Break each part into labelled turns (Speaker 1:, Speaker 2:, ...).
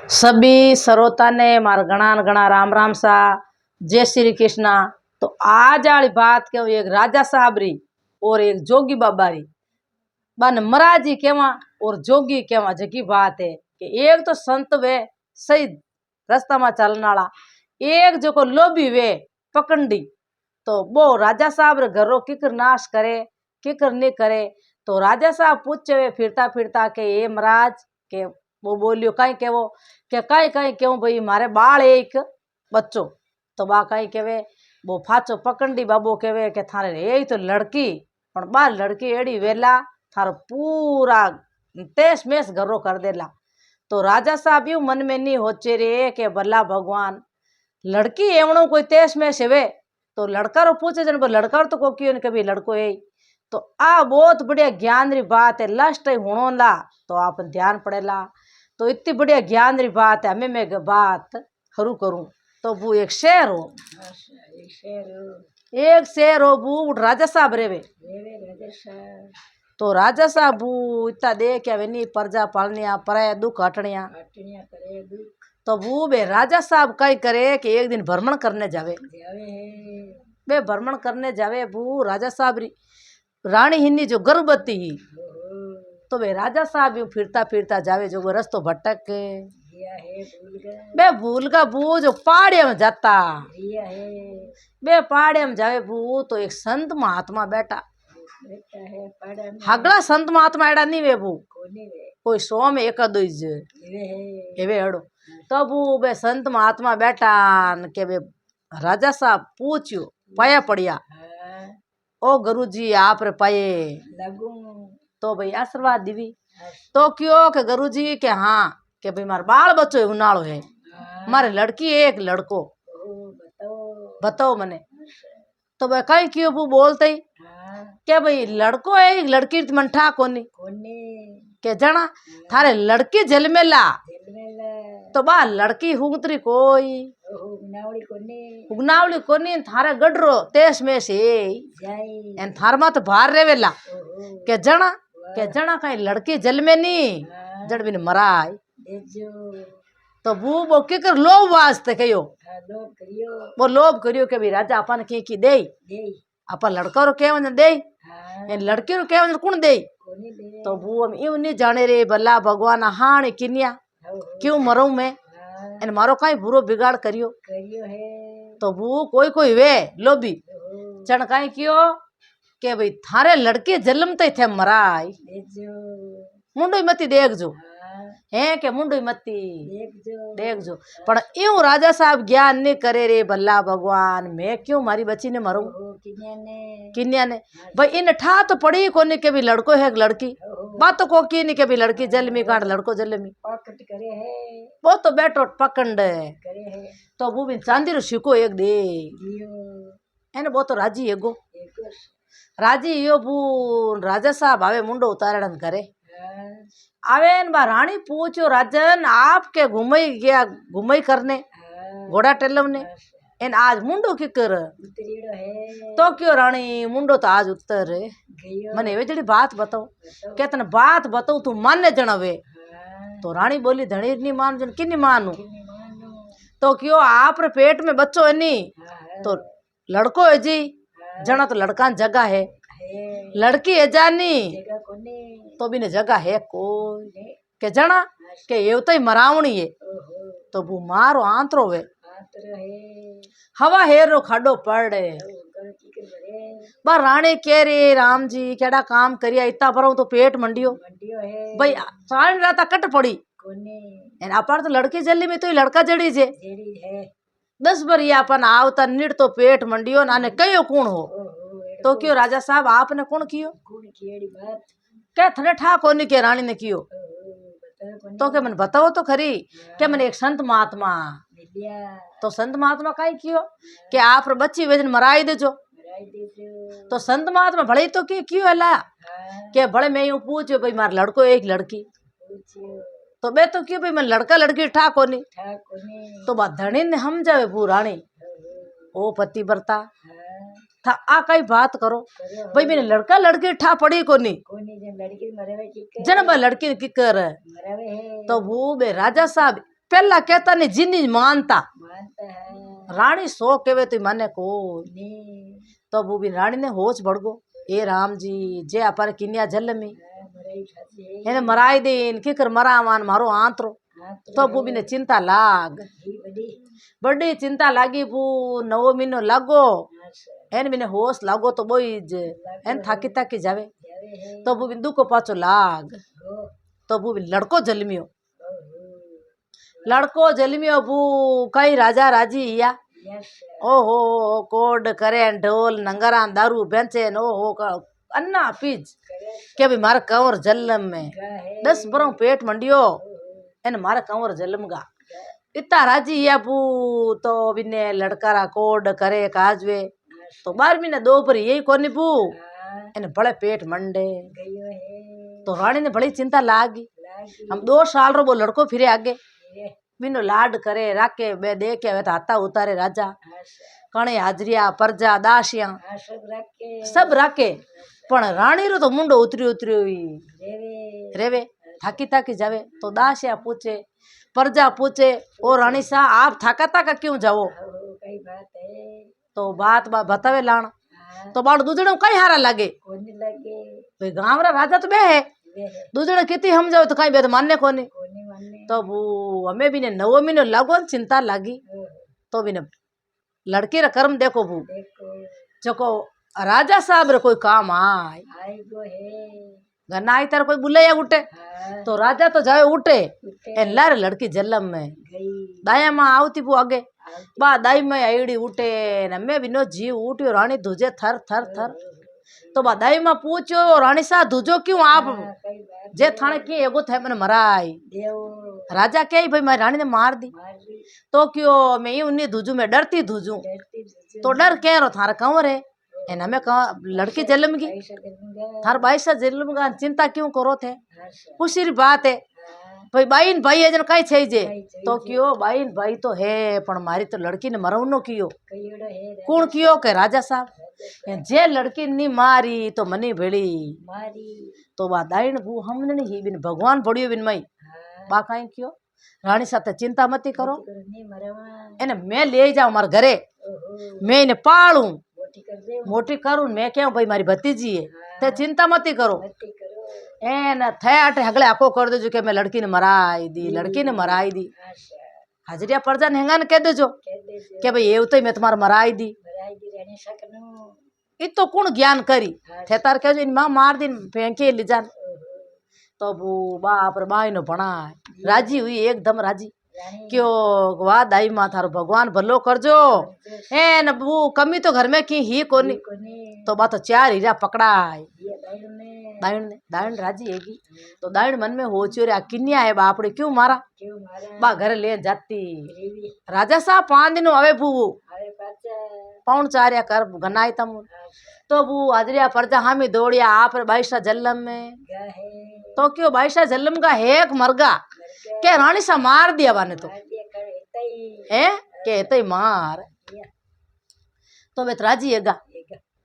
Speaker 1: सभी श्रोता ने मार घना घना राम राम सा। जय श्री कृष्णा। तो आज वाली बात क्यों, एक राजा साहब री और एक जोगी बाबा री बन महाराजी केवा और जोगी केवा जगी बात है कि एक तो संत वे सही रास्ता में चलने वाला, एक जो को लोभी वे पकंडी। तो वो राजा साहब रे घरों किकर नाश करे किकर नहीं करे। तो राजा साहब पूछे वे फिरता फिरता के ये महाराज के वो बोलियो कहीं के वो के कहीं कहीं क्यों भाई मारे बाल एक बच्चो। तो बा कहीं केवे वो फाचो पकंडी बाबू केवे के थारे यही तो लड़की पण बा लड़की एड़ी वेला थारो पूरा तेस मेस घरो कर देला। तो राजा साहब यू मन में नहीं होचे रे के भला भगवान लड़की एवणो कोई तेस में सेवे। तो लड़का रो पूछे जन लड़का तो को क्यों कभी लड़को है। तो आ बहुत बढ़िया ज्ञान री बात है, लास्ट होनो ला तो आप ध्यान पड़ेला। तो इतनी बढ़िया ज्ञान री बात है, हमें मैं बात हरू करूं। तो वो एक शेर हो, एक शेर हो बू राजा साहब रेवे। तो राजा साहब बू इतना दे क्या वे नहीं प्रजा पालनिया पराया दुख हटनिया। तो वो बे राजा साहब कई करे कि एक दिन भ्रमण करने जावे। बे भ्रमण करने जावे बू राजा साहब री रानी हिन्नी जो गर्भवती ही। तो वे राजा साहब यूं फिरता फिरता जावे जो वो रस्तो भटक बे भूल का बू जो पहाड़े में जाता बे पहाड़े में जावे बू। तो एक संत महात्मा बैठा हगड़ा संत महात्मा एड़ा नहीं वे बू कोई 100 में एक दो एवे हड़ो। तो बू बे संत महात्मा बैठा के बे राजा साहब पूछ्यो पाया पड़िया ओ गुरुजी आप रे पाए तो भाई आशीर्वाद दीवी। तो क्यों के गुरुजी के हाँ के भाई मार बाल बच्चो उनाड़ो है, मारे लड़की एक लड़को बताओ मने। तो भाई कहीं क्यों वो बोलते ही के भाई लड़को है एक लड़की मन ठा कोनी के जना थारे लड़की जलमेला। तो बा लड़की हुगतरी कोई उगनावली कोनी थारे गडरो तेस में से एन थार मा तो बाहर रेवेला के जना कहीं लड़की जलमे नी जड़ बिन मराय। तो वो की कर लोभ वास्ते कहो वो लोभ करियो के भी राजा अपन की दे अपन लड़का रो के दे एन लड़की रो के कौन दे। तो वो हम यूं नहीं जाने रे भला भगवान हाण किनिया क्यों मरूं मैं एन मारो कहीं बुरो बिगाड़ करियो। तो वो कोई कोई वे लोभी चण कहीं क्यों के भाई थारे लड़के जन्मते थे मराय मुंडो मती देख जो है के मुंडो मती देख जो। पर यूं राजा साहब ज्ञान नहीं करे रे भला भगवान मैं क्यों मारी बच्ची ने मरूं किन्या ने भाई इन ठा तो पड़ी कोनी के भी लड़को है लड़की बात तो को की नहीं के भी लड़की जलमी काट लड़को जलमी वो तो बैठो पकंड। तो वो भी चांदी रो सिक्को एक दे एने वो तो राजी एगो राजी यो बू राजा साहब आवे मुंडो उतारण करे आवे बा रानी पूछो राजन आपके घुमई करने घोड़ा टेलव ने एन आज मुंडो की कर। तो क्यों रानी मुंडो तो आज उतर मने वे जड़ी बात बताओ के तने बात बताओ तू माने जणावे। तो रानी बोली धनी नहीं मान जन कि नहीं मानू। तो क्यों आप रे पेट में बच्चो है नी तो लड़को है जी जना तो लड़का जगह है लड़की है जानी तो भी ने जगह है कोई के जना के ये तो ही मरावणी है। तो वो मारो आंतरो वे हवा हेर रो खाडो पड़े बा रानी कह रे राम जी केड़ा काम करिया इतना भरो तो पेट मंडियो भाई सारी रात कट पड़ी एन अपन तो लड़की जल्दी में तो ही लड़का जड़ी जे 10 बार अपन आवता निड़ तो पेट मंडियो नाने कयो कौन हो। तो क्यों राजा साहब आपने कौन कियो क्या थने ठा कोनी के रानी ने कियो। तो के मन बताओ तो खरी के मन एक संत महात्मा। तो संत महात्मा काई कियो के आप रे बच्ची वेजन मराई देजो। तो संत महात्मा भले तो क्यों हला के भले मैं यूं पूछो भाई मार लड़को एक लड़की तो बे तो क्यों भाई मैं लड़का लड़की ठा कोनी। तो बात धनी ने हम जावे बू रानी ओ पति बरता था आ कई बात करो भाई मैंने लड़का लड़की ठा पड़ी कोनी जन बा लड़की की कर। तो वो बे राजा साहब पहला कहता नहीं जिनी मानता
Speaker 2: मानता है
Speaker 1: रानी सो केवे तो माने को
Speaker 2: नी
Speaker 1: तो वो भी रानी ने होश बढ़ गो ए राम जी जे अपर किन्या जल में
Speaker 2: मराई खाती
Speaker 1: એને મરાઈ દે ને કીકર મરાવાન મારો આંતરો તો ભૂબીને ચિંતા લાગ
Speaker 2: बड़ी
Speaker 1: બડી ચિંતા લાગી ભૂ નવો મહિનો લાગો એને મને હોશ લાગો તો બોઈ જ એને થાકી થાકી જાવે તો ભૂબી દુખો પાછો લાગ તો ભૂબી લડકો જન્મ્યો લડકો જન્મ્યો ભૂ કઈ રાજા રાજી યા ओहो कोड करे ढोल नंगरा दारू बेचे ओहो अन्ना पीज के भाई मारा कंवर जलम में 10 बरों पेट मंडियो एन मारा कंवर जलम गा इतना राजी या पू तो बिने लड़कारा कोड करे काजवे तो 12 महीने दो पर यही कोनी पू एन बड़े पेट मंडे तो रानी ने बड़ी चिंता लागी हम 2 साल रो वो लड़को फिरे आगे बिनो लाड करे राके बे दे के वे हाथा उतारे राजा कणे हाजरिया परजा दासिया सब राके पण रानी रो तो मुंडो उतरियो उतरियो रेवे थाकी थाकी जावे तो दासिया पूछे परजा पूछे ओ रानी सा आप थाका थाका क्यों जाओ तो बात बतावे लाण तो बाड़ दूजड़ो कई हारा लागे भाई गांव रा राजा तो बे है दूजड़े कितनी हम जाओ तो कहीं बे तो मानने कोनी तो वो हमें भी ने 9 महीने लागो चिंता लागी तो भी ने लड़की रा कर्म देखो भू जको राजा साहब रे कोई काम आय गना आई तार कोई बुलाया उठे तो राजा तो जाए उठे ए लारे लड़की जलम में दाया माँ आवती पू आगे बा दाई में आईडी उठे न मैं भी नो जीव उठ्यो रानी दूजे थर थर थर तो बा दाई माँ पूछो रानी सा दूजो क्यों आप जे थाने की एगो थे मैंने मराई राजा के भाई मैं रानी ने मार दी तो क्यों मैं ही उन्नी धुजू में डरती धुजू तो डर कह रो थारा कंवर है एना में लड़की जन्म गई थार 22 जन्म का चिंता क्यों करो थे खुशी बात है भाई बाईन भाई है जन कई छे जे तो क्यों बाईन भाई तो है पण मारी तो लड़की ने मरवनो कियो कौन कियो के राजा साहब जे लड़की नी मारी तो मनी भेड़ी तो बा दाइन बू हमने नहीं बिन भगवान पड़ियो बिन मई बा कई कियो रानी साथे चिंता मती करो एने मैं ले जाऊं मारे घरे मैं इन्हें पालू मोटी करूं मैं क्या भाई मारी भतीजी है ते चिंता मती करो एन थे अटे हगले आको कर दो के मैं लड़की ने मराई दी हाजरिया परजा ने हेंगा ने कह देजो के भाई एव तो मैं तुम्हारा मराई दी इ तो कौन ज्ञान करी थे तार कह इन मां मार दिन फेंके ले जान तो वो बाप रे बाई नो भणा राजी हुई एकदम राजी क्यों वाह दाई माँ थारो भगवान भलो करजो ए न वो कमी तो घर में की ही कोनी तो बात तो 4 हीरा पकड़ा दाइन राजी हैगी तो दाइन मन में हो रे किन्या है बापड़े क्यों मारा बा घर ले जाती राजा साहब 5 दिन आवे बू पौन 4 कर गनाई तम तो वो हाजरिया परजा हामी दौड़िया आप 22 जलम में तो क्यों 22 जलम का हेक मरगा के रानी सा मार दिया बाने तो है के तई मार तो वे राजी हैगा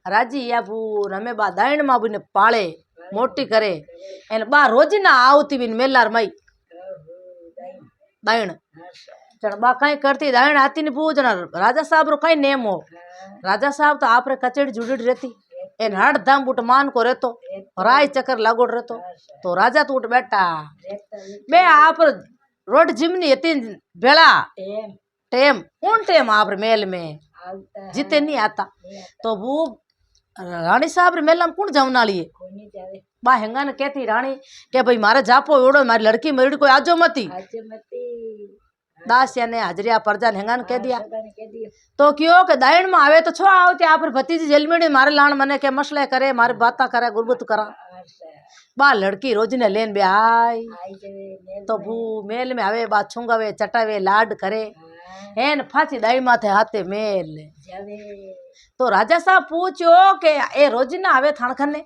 Speaker 1: राजी या बू रमे बा दाइन माँ बुने पाले मोटी करे एन बा रोजी ना आवती बिन मेलार मई दाइन जन बा कई करती दाइन आती ने पूजना राजा साहब रो कई नेम हो राजा साहब तो आप रे कचेड़ी जुड़ी रहती एन हड़ दम बुट मान को रहतो राय चक्कर लागोड़ रहतो तो राजा तो उठ बैठा बे आप रोड जिमनी इतनी बेला टेम कौन टेम आप मेल में जीते नहीं आता तो वो रानी साहब रे मेला में कौन जावना लिए बा हेंगा ने कहती रानी के भाई मारे जापो एड़ो मारी लड़की मरी कोई आजो मती दासिया ने हाजरिया परजा ने हेंगा ने कह दिया तो क्यों के दाइन में आवे तो छो आवती आप भतीजी जलमेड़ी मारे लाण मने के मसले करे मारे बाता करे गुरबत करा बा लड़की रोज ने लेन बे आई तो भू मेल में आवे बा छुंगावे चटावे लाड करे एन फांसी दाई माथे हाथे मेल तो राजा साहब पूछो के ए रोज ना आवे थाणखने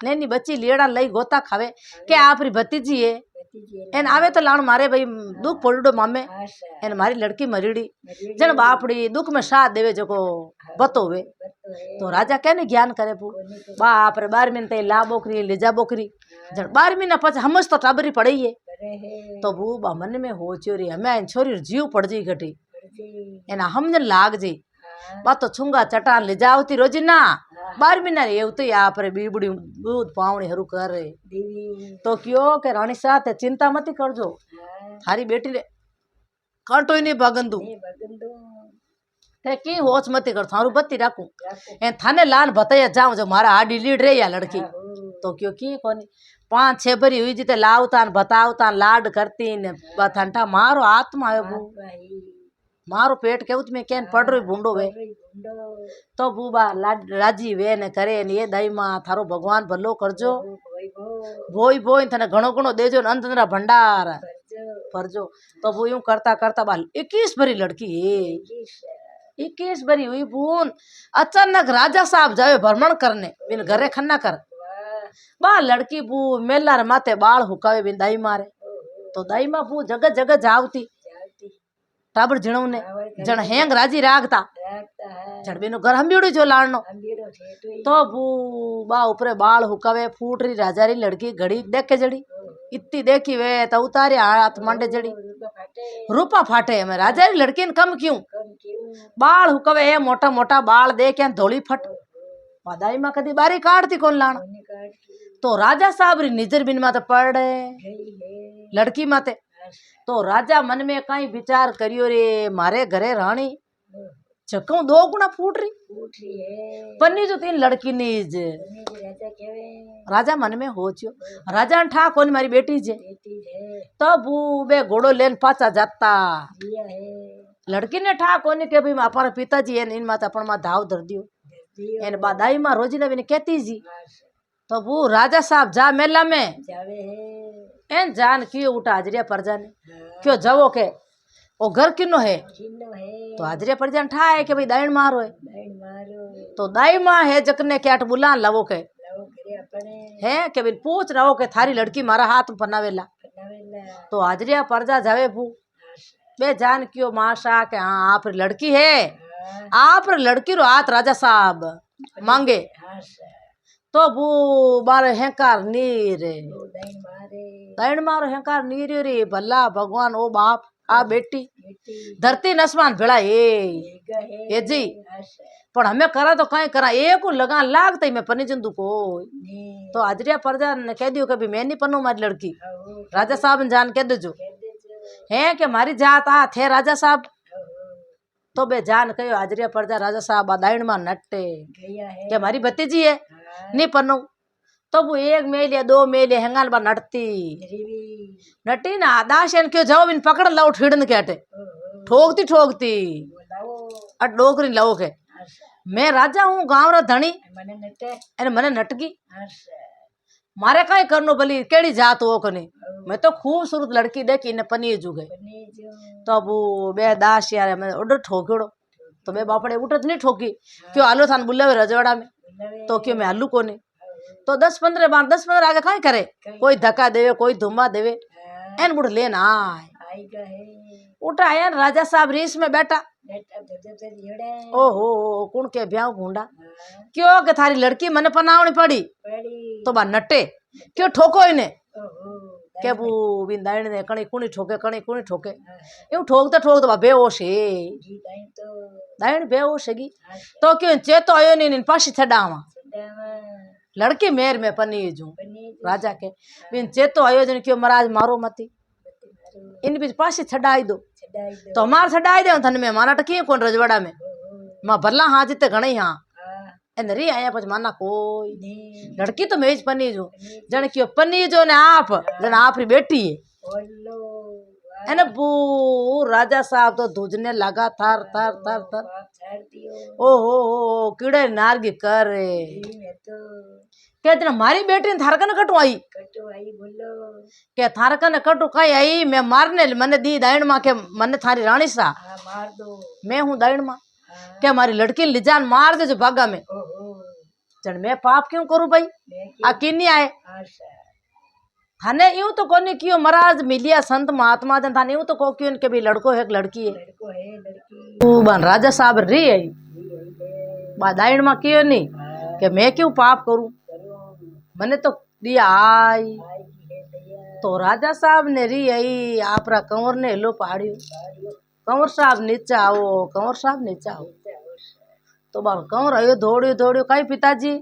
Speaker 1: नैनी बच्ची लेड़ा लई गोता खावे के आपरी भतीजी है एन आवे तो लाण मारे भाई दुख पड़ो मामे एन मारी लड़की मरीड़ी जन बापड़ी दुख में साथ देवे जको बतोवे तो राजा कहने ज्ञान करे पू बाप रे 12 महीने ला बोकरी ले जा बोकरी जण 12 महीना पछ हमज तो टाबरी पड़ी है
Speaker 2: करे है
Speaker 1: तो बू बा मन में हो चोरी हमें छोरी जीव पड़ जी घटी
Speaker 2: पड़ती
Speaker 1: एना हमजन लाग जी
Speaker 2: हाँ
Speaker 1: बा तो छुंगा चटान ले जावती रोजी ना 12 महीना एवती आप रे बीबड़ी दूध पावणी हरू कर रे
Speaker 2: दीवी
Speaker 1: तो क्यों के रानी साथ चिंता मत करजो
Speaker 2: हाँ
Speaker 1: थारी बेटी रे कांटो ही नहीं भगंदू
Speaker 2: ये बगंदो
Speaker 1: ते की होच मत कर थारू बत्ती राखू
Speaker 2: राखो
Speaker 1: ए थाने लान बताया जाऊं जो मारा आडी लीड रे या लड़की
Speaker 2: हाँ हो
Speaker 1: तो क्यों की कोनी 5-6 बरी हुई जीते लावता न बतावता लाड करती न बथंटा मारो आत्मा है बू
Speaker 2: भाई
Speaker 1: मारो पेट के उत में केन पड़ रही भूंडो वे
Speaker 2: गुंडो
Speaker 1: तो बूबा राजी वे ने करे ने ये दई मां थारो भगवान भलो करजो
Speaker 2: भाई वो
Speaker 1: बोई बोई थने घणो घणो देजो न अंतरा भंडार
Speaker 2: करजो
Speaker 1: परजो तो वो यूं करता करता बाल 21 भरी लड़की है 21 भरी हुई बून अचानक राजा साहब जावे भ्रमण करने बिन घरे खन्ना कर
Speaker 2: वाह
Speaker 1: बा लड़की बू मेला रे माथे बाल हुकावे बिन दाई मारे तो दाई मां बू जगह जगह जावती
Speaker 2: जाती
Speaker 1: टाबर झिणवने जण हेंग राजी रागता
Speaker 2: राखता है
Speaker 1: जण बिनो घर हंबियोड़ी जो लाणनो
Speaker 2: अंबीरो ठेठुई
Speaker 1: तो बू बा ऊपरे बाल हुकावे फूट री राजा री लड़की घड़ी देखे जड़ी इतनी देखी वे तो उतारे हाथ मांडे जड़ी
Speaker 2: रूपा फाटे
Speaker 1: रूपा फाटे मैं राजा री लड़की ने कम क्यों
Speaker 2: कम क्यों
Speaker 1: बाल हुकावे है मोटा मोटा बाल देखे धोली फट दाई मां कदी बारी काटती कौन लाण
Speaker 2: कोनी काट की
Speaker 1: तो राजा साहब री निजर बिन माते पड़े
Speaker 2: गई है
Speaker 1: लड़की माते तो राजा मन में कई विचार करियो रे मारे घरे रानी चकू 2 गुना फूट रही
Speaker 2: उठ रही है
Speaker 1: पन्नी जो 3 लड़की नीज
Speaker 2: कोनी के राजा केवे
Speaker 1: राजा मन में हो चियो राजा ने ठा कोनी मारी बेटी जे
Speaker 2: बेटी है
Speaker 1: तब बे घोड़ो लेन पाचा जाता
Speaker 2: दिया है
Speaker 1: लड़की ने ठा कोनी के भाई अपार पिताजी इन माते अपन मा धाव धर दियो
Speaker 2: दियो
Speaker 1: एन बादाई मां रोजी ने बिन कहती जी तो वो राजा साहब जा मेला में
Speaker 2: जावे है
Speaker 1: एन जान क्यों उठा हाजरिया परजा ने
Speaker 2: हाँ
Speaker 1: क्यों जावो के ओ घर किनो है
Speaker 2: किन्नो है
Speaker 1: तो हाजरिया परजा ने ठा है कि भाई दाइन मारो है
Speaker 2: लाइन मारो
Speaker 1: तो दाई मां है जकने के आट बुला लवो के
Speaker 2: लाओ करे अपने
Speaker 1: है के भाई पूछ रहो के थारी लड़की मारा हाथ में पनावेला
Speaker 2: बनावेला
Speaker 1: तो हाजरिया परजा जावे भू बे जान क्यों माशा के हाँ आप री लड़की है आप री लड़की रो हाथ राजा साहब मांगे
Speaker 2: हाँ
Speaker 1: तो बू बारे हेंकार नीर
Speaker 2: वो लाइन मारे
Speaker 1: दैन मारो हेंकार नीर रे भला भगवान ओ बाप आ बेटी
Speaker 2: बेटी
Speaker 1: धरती नसमान भेड़ा ये
Speaker 2: एक है
Speaker 1: ये जी
Speaker 2: हाँ
Speaker 1: पण हमें करा तो कहीं करा एक को लगा लागते मैं पनी जंदू को
Speaker 2: नी
Speaker 1: तो हाजरिया परजा ने कह दियो कभी मैं नहीं पन्नू मारी लड़की
Speaker 2: आओ
Speaker 1: राजा साहब ने जान कह देजो
Speaker 2: कह दे जो
Speaker 1: है कि मारी जात आ थे राजा साहब
Speaker 2: आओ
Speaker 1: तो बे जान कहो हाजरिया परजा राजा साहब दाइण में नट्टे
Speaker 2: गया है
Speaker 1: के मारी भतीजी है
Speaker 2: हाँ
Speaker 1: नहीं पन्नू तो वो 1 मेल या 2 मेल या हेंगाल बा नटती
Speaker 2: रीवी
Speaker 1: नटी ना दाशन क्यों जाओ बिन पकड़ लाओ ठिड़न के अटे
Speaker 2: ओहो
Speaker 1: ठोकती ठोकती
Speaker 2: बोलाओ
Speaker 1: अट डोकरी लाओ के
Speaker 2: आशा
Speaker 1: मैं राजा हूँ गांव रा धनी
Speaker 2: मने नटे
Speaker 1: अरे मने नटकी
Speaker 2: आशा
Speaker 1: मारे कहीं करनो भली केड़ी जात हो कने मैं तो खूबसूरत लड़की देखी ने पनी जुगे
Speaker 2: बने जो
Speaker 1: तो अब बे दास यार मैं ऑर्डर ठोकड़ो तो बे बापड़े उठत नहीं ठोकी क्यों आलो थान बुलावे रजवाड़ा में
Speaker 2: बुलावे
Speaker 1: तो क्यों मैं आलू कोने तो 10-15 बार 10-15 आगे कहीं करे कोई धक्का देवे कोई धुम्मा देवे
Speaker 2: हाँ
Speaker 1: एन बुढ़ लेना आए
Speaker 2: आएगा है
Speaker 1: उठा आया न राजा साहब रेस में बैठा
Speaker 2: बेटा तो जोड़े
Speaker 1: ओहो कुण के ब्याह भूंडा
Speaker 2: हाँ
Speaker 1: क्यों के थारी लड़की मने पनावनी पड़ी
Speaker 2: पड़ी
Speaker 1: तो बा नटे क्यों ठोको इने
Speaker 2: ओहो
Speaker 1: के बू बिन दाइण ने कणी कुणी ठोके कणी कुणी ठोके
Speaker 2: हाँ
Speaker 1: यूं ठोकता ठोकता बा बेहोश है
Speaker 2: जी दाई तो
Speaker 1: दाइण बेहोश हैगी
Speaker 2: आशा
Speaker 1: तो क्यों चेतो आयो नहीं इन पासी छडावा
Speaker 2: सदावा
Speaker 1: लड़की मेर में पनी जू
Speaker 2: बने जो
Speaker 1: राजा के बिन चेतो आयो जन क्यों महाराज मारो मती
Speaker 2: मारो
Speaker 1: इन बीच पासी छडाई दो
Speaker 2: छड़ाई दो
Speaker 1: तो मार छडाई दे थन में मारा टकी कोन रजवाड़ा में
Speaker 2: ओहो
Speaker 1: मां भला हाँ जिते घणी हाँ
Speaker 2: हाँ
Speaker 1: एन री आया पछ माना कोई
Speaker 2: नी
Speaker 1: लड़की तो मेज पनी जो जन क्यों पनी जो ने आप जन आप री बेटी है
Speaker 2: बोलो
Speaker 1: एने बू राजा साहब तो धुजने लगा थार थार थार थार
Speaker 2: बाप छाड़ दियो
Speaker 1: ओहो कीड़े नारगी कर रे
Speaker 2: जी मैं तो
Speaker 1: कहते ना मारी बेटी ने थारकन कटू आई
Speaker 2: कटो आई बोलो
Speaker 1: के थारकन कटू कई आई मैं मारने मने दी दाइण मां के मने थारी रानी सा
Speaker 2: हाँ मार दो
Speaker 1: मैं हूँ दाइण मां
Speaker 2: हाँ
Speaker 1: के मारी लड़की ने लिजान मार दे जो भागा में
Speaker 2: ओहो
Speaker 1: जन मैं पाप क्यों करूं भाई
Speaker 2: मैं
Speaker 1: आ किन्नी आए
Speaker 2: आशा
Speaker 1: थाने यूं तो कोनी क्यों महाराज मिलिया संत महात्मा जन थाने यूं तो को क्यों के भी लड़को है एक लड़की है
Speaker 2: लड़को है लड़की
Speaker 1: तू बन राजा साहब री है बा दाइण मां क्यों नहीं
Speaker 2: हाँ
Speaker 1: के मैं क्यों पाप करूं
Speaker 2: करो
Speaker 1: मने तो दिया आई
Speaker 2: आएगी है दैया
Speaker 1: तो राजा साहब ने री आई आपरा कंवर ने हेलो पाड़ियो कंवर साहब नीचे आओ कंवर साहब नीचे आओ तो बार कंवर आयो दौड़ियो दौड़ियो कई पिताजी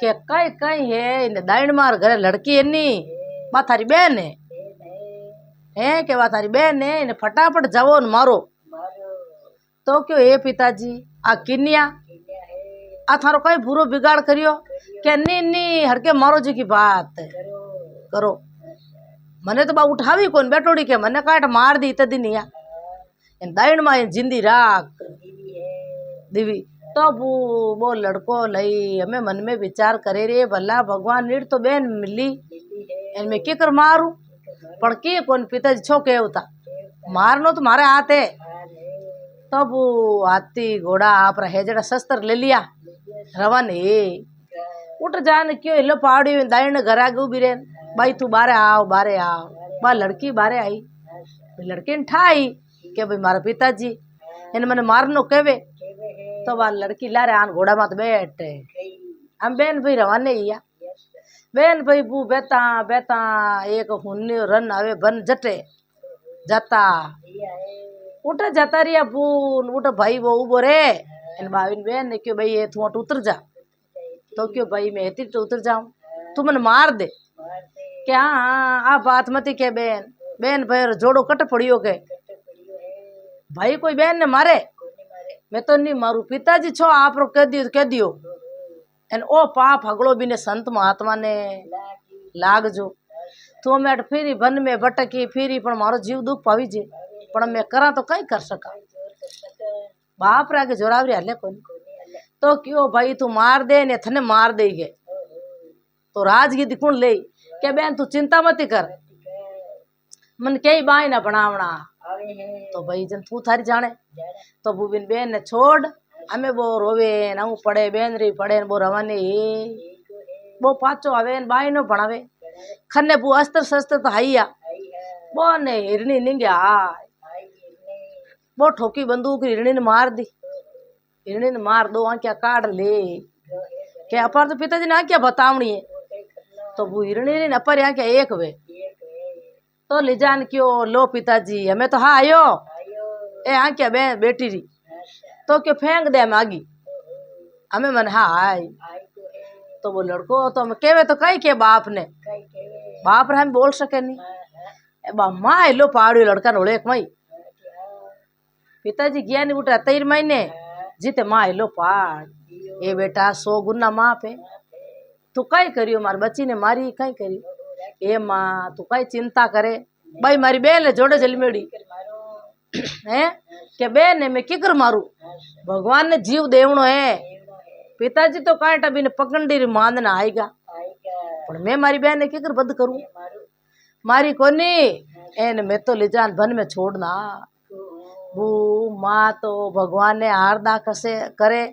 Speaker 1: के कई कई है इन दाइन मार घरे लड़की है नी बा थारी बहन है के बा थारी बहन है इन्हें फटाफट जाओ न मारो
Speaker 2: मारो
Speaker 1: तो क्यों हे पिताजी आ किनिया
Speaker 2: किन्या है
Speaker 1: आ थारो कई बुरो बिगाड़ करियो के नी नी हड़के मारो जी की बात
Speaker 2: करो
Speaker 1: करो मने तो बा उठावी कौन बैठोड़ी के मने काट मार दी इतनी दिनिया इन दाइन मा इन जिंदी राख
Speaker 2: दीदी है
Speaker 1: दीवी तो वो लड़को लई हमें मन में विचार करे रे भला भगवान नीड़ तो बेन मिली
Speaker 2: दीदी है
Speaker 1: इन में के कर मारू पण के कौन पिताजी छो के होता मारनो तो मारे हाथ है तब वो हाथी घोड़ा आप रहे जरा शस्त्र ले लिया रवन है उठ जान क्यों हिलो पहाड़ी दाइन घर आगे उभी रे भाई तू बारे आओ बा लड़की बारे आई लड़की ने ठाई के भाई मारा पिताजी इन मैंने मारनो केवे तो बा लड़की ला रे आन घोड़ा मत बैठ हम बेन भाई रवाने हिया बेन भाई बू बेता बेता एक हुन्नी रन आवे बन जटे जाता उठ जाता रिया बून उठ भाई वो उबो रे इन बाविन बेन ने क्यों भाई ये तू अट उतर जा तो क्यों भाई मैं इतनी तो उतर जाऊं तू मन मार दे क्या हाँ आप बात मत के बेन बेन भाई जोड़ो कट पड़ियो के भाई कोई बेन ने मारे मैं तो नहीं मारू पिताजी छो आप रो कह दियो एन ओ पाप हगड़ो भी ने संत महात्मा ने लाग जो तो मैं फिरी बन में भटकी फिरी पण मारो जीव दुख पावी जे पण मैं करा तो कई कर सका बाप रे आगे जोरावरी हले कोनी तो क्यों भाई तू मार दे ने थने मार देगे तो राजगीदी कुण ले के बेन तू चिंता मत कर मन कई बाई ना बनावना तो भाई जन तू थारी जाने तो बुबिन बेन ने छोड़ हमें वो रोवे ना पड़े बेन री पड़े वो रवाने वो पाचो आवे बाई नो बनावे खन्ने बू अस्त्र शस्त्र तो हाइया वो ने हिरणी निंग्या वो ठोकी बंदूक हिरणी ने मार दी हिरणी ने मार दो आंखिया काट ले के अपार तो पिताजी ने आंखिया बतावनी है तो वो हिरणी ने अपर आंखिया एक वे तो लिजान क्यों लो पिताजी हमें तो हाँ आयो ए आंखिया बेटी री तो क्यों फेंक दे मागी हमें मन हाँ आई तो वो लड़को तो हम केवे तो कई के बाप ने बाप रे हम बोल सके नहीं बा माँ लो पहाड़ी लड़का ने एक मई पिताजी गया नहीं उठा 3 महीने जीते माँ लो पहाड़ ए बेटा 100 गुना माँ पे तू कई करियो मारी बच्ची ने मारी कई करी ए माँ तू कई चिंता करे भाई मारी बेन जोड़े जलमेड़ी है के बेन ने मैं किकर मारू भगवान ने जीव देवनो है पिताजी तो कांटा भी ने पकड़ी री मान ना आएगा पर मैं मारी बहन ने किकर बंद करूं मारी कोनी एन मैं तो ले जान बन में छोड़ना बू माँ तो भगवान ने आरदा कसे करे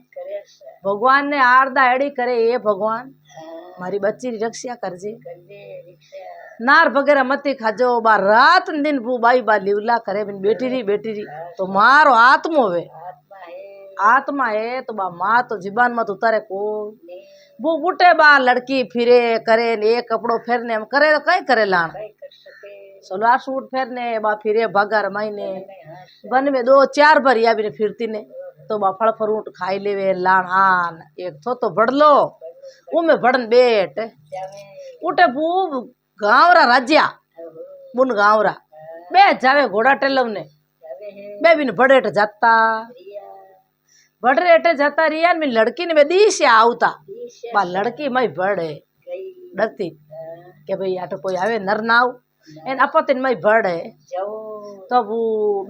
Speaker 1: भगवान ने आरदा एड़ी करे ये भगवान मारी बच्ची री रक्षा करजे नार वगैरह मती खाजो बा रात दिन बू बाई बा लिवला करे बिन बेटी री तो मारो आत्मो वे आत्मा है तो बा माँ तो जीबान मत उतारे को वो बूटे बा लड़की फिरे करे ने एक कपड़ो फेरने हम करे तो कई करे लान सलवार सूट फेरने बा फिरे भगर महीने बन में 2-4 बार या भी फिरती ने तो बा फल फ्रूट खाई लेवे लान आन एक तो बढ़लो वो में बढ़न बेट उठे बू गाँवरा राज्या बुन गाँवरा बे जावे घोड़ा टेलव ने बे बिन बड़ेट जाता बड़े जाता रिया मैं लड़की ने दी से आवता बा लड़की मई बड़े डरती के भाई आटो कोई आवे नर नाव एन अपतिन मई बड़े तो वो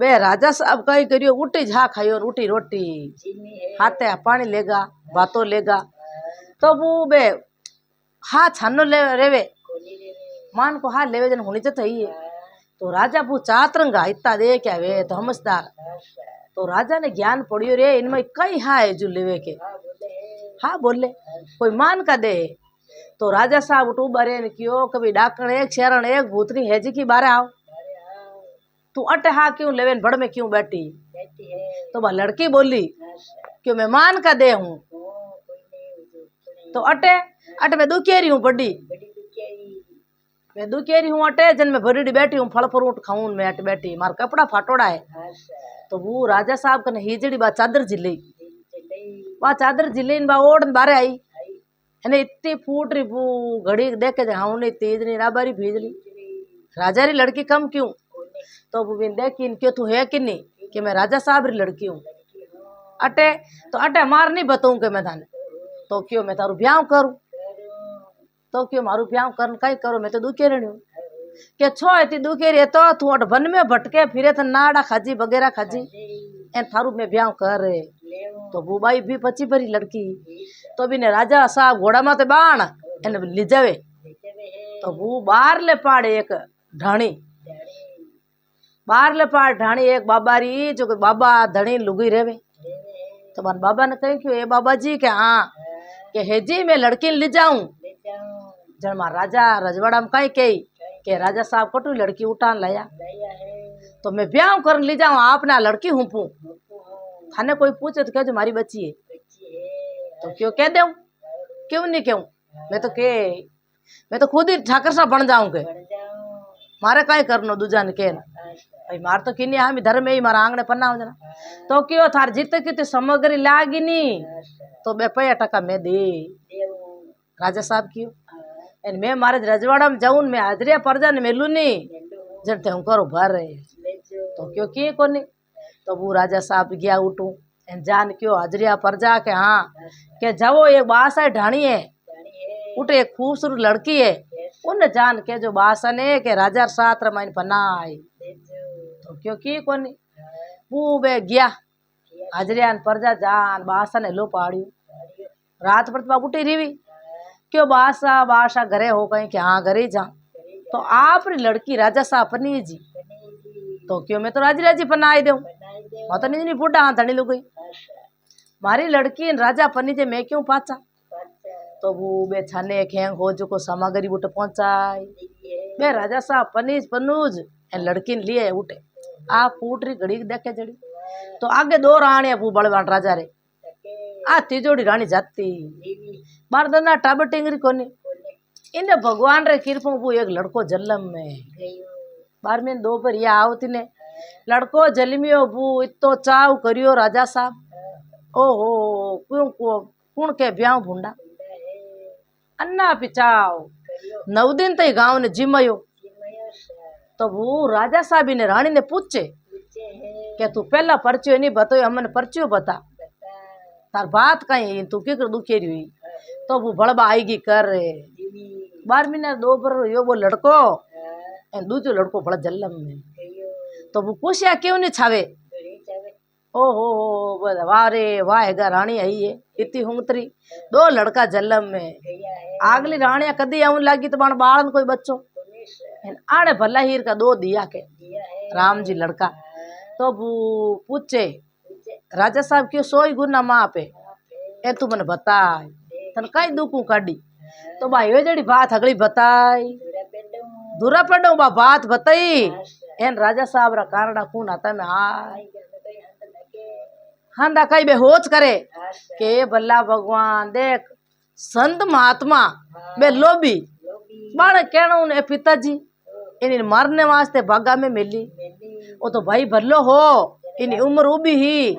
Speaker 1: बे राजा साहब कई करियो उठी झा खायो उठी रोटी हाथे पानी लेगा बातो लेगा तो वो बे हाँ छानो ले रेवे मान को हाँ लेवे जन होनी चाहिए तो राजा वो चातरंगा इतना दे क्या वे तो समझदार तो राजा ने ज्ञान पड़ियो रे इनमें कई हाँ है जो लेवे के हाँ बोले कोई मान का दे तो राजा साहब उठू बरे ने क्यों कभी डाकण एक शरण एक भूतनी है जी की बारे आओ तू अटे हाँ क्यों लेवे बड़ में क्यों बैठी तो वह लड़की बोली क्यों मैं मान का दे हूँ तो अटे अटे मैं दुखेरी हूँ बड़ी मैं दुखेरी हूँ अटे जन मैं भरीडी बैठी हूँ फल फ्रूट खाऊं मैं अटे बैठी मार कपड़ा फाटोड़ा है। तो वो राजा साहब कने हिजड़ी बा चादर जिले बा चादर जिले बा ओढ़न बारे आई है इतनी फूट रही वो घड़ी देखे हाँ नहीं तेज नहीं राबारी भेजली राजा री लड़की कम क्यों। तो वो देखी क्यों तू है कि नहीं कि मैं राजा साहब री लड़की हूँ अटे। तो अटे मार नहीं बताऊं कि मैं थाने तो क्यों मैं तारू ब्याह करूं तो क्यों मारू ब्याह कर कई करो मैं तो दुखेरी हूँ के छो इतनी दुखेरी है तो तू अट वन में भटके फिरे तो नाड़ा खाजी वगैरह खाजी एन थारू में ब्याह कर। तो वो बाई भी पची भरी लड़की तो भी ने राजा साहब घोड़ा माते बाण एन ले जावे। तो वो बाहर ले पाड़े एक ढाणी बाहर ले पाड़ ढाणी एक बाबा री जो बाबा धणी लुगी रेवे। तो मन बाबा ने कही क्यों ए बाबा जी के हाँ के हेजी मैं लड़की ले जाऊं जन मार राजा रजवाड़ा में कही कही के राजा साहब कटू लड़की उठान लाया तो मैं ब्याह कर ले जाऊं आपने लड़की हुपू थाने कोई पूछे तो कह मारी बच्ची है तो क्यों कह दे क्यों नहीं क्यों मैं तो खुद ही ठाकर सा बन जाऊं के मारे कहीं करनो दूजा ने के भाई मार तो किन्नी हम धर्म में ही मारा आंगने पन्ना हो जाना तो क्यों थार जित की सामग्री लागी नी तो 2 मैं दे राजा साहब क्यों एन मैं मारे रजवाड़ा में जाऊं मैं हाजरिया परजा ने मेलू नहीं जन हूँ करो भर रहे तो क्यों किए को नहीं। तो वो राजा साहब गया उठू एन जान क्यों हाजरिया परजा के हाँ के जाओ एक बासा ढाणी है उठे एक खूबसूरत लड़की है उन जान के जो बासन है के राजा साथ रमाइन पन्ना आई तो क्यों की को नहीं वो बे गया हाजरिया परजा जान बासन लो पाड़ी रात पर उठी रही क्यों बासा घरे हो कहीं कि हाँ घरे जा तो आप लड़की राजा साहब पनी जी तो क्यों मैं तो राजी राजी पन्ना आई दू मैं तो नहीं बूढ़ा हाँ धनी लू गई मारी लड़की राजा पनी जे मैं क्यों पाचा। तो वो बे छाने खेंग हो जो को सामग्री उठे पहुंचाई बे राजा साहब पनीज पनूज लड़की ने लिए उठे आ फूट रही घड़ी देखे जड़ी तो आगे 2 राणी वो बड़वान राजा रे आ तीजोड़ी रानी जाती बार दना टाबर टेंगरी कोनी इन्हें भगवान रे कृपा वो एक लड़को जलम में बार में 2 पर ये आवती ने लड़को जलमियो बू इतो चाव करियो राजा साहब ओहो क्यों कुण के ब्याह भूंडा अन्ना पिचाओ 9 दिन तई गांव ने जिमयो। तो वो राजा साहब ने रानी ने पूछे के तू पहला पर्चियो नहीं बतायो हमने पर्चियो बता तार बात कहीं तू की दुखेरी हुई। तो वो बड़बा आएगी कर रहे 12 महीना 2 पर यो वो लड़को दूसरो लड़को बड़ा जल्लम में। तो वो पूछया क्यों नहीं छावे ओहो वाह रे वाह है रानी आई है इतनी हुंगतरी 2 लड़का जल्लम में आगली रानिया कदी आऊं लगी तो बाण बालन कोई बच्चो आने भला हीर का 2 दिया के राम जी लड़का। तो वो पूछे राजा साहब क्यों सोई गुना माँ पे ए तू मैंने बताए तन कई दुखू काढ़ी। तो भाई वे जड़ी बात अगली बताई दूरा पड़ो बा बात बताई एन राजा साहब रा कारणा कौन आता मैं हाय हंदा कई बे होच करे के भला भगवान देख संत महात्मा बे लोभी बाण कहना उन्हें पिताजी इन मरने वास्ते भागा में मिली वो तो भाई भल्लो हो इन उम्र उभी ही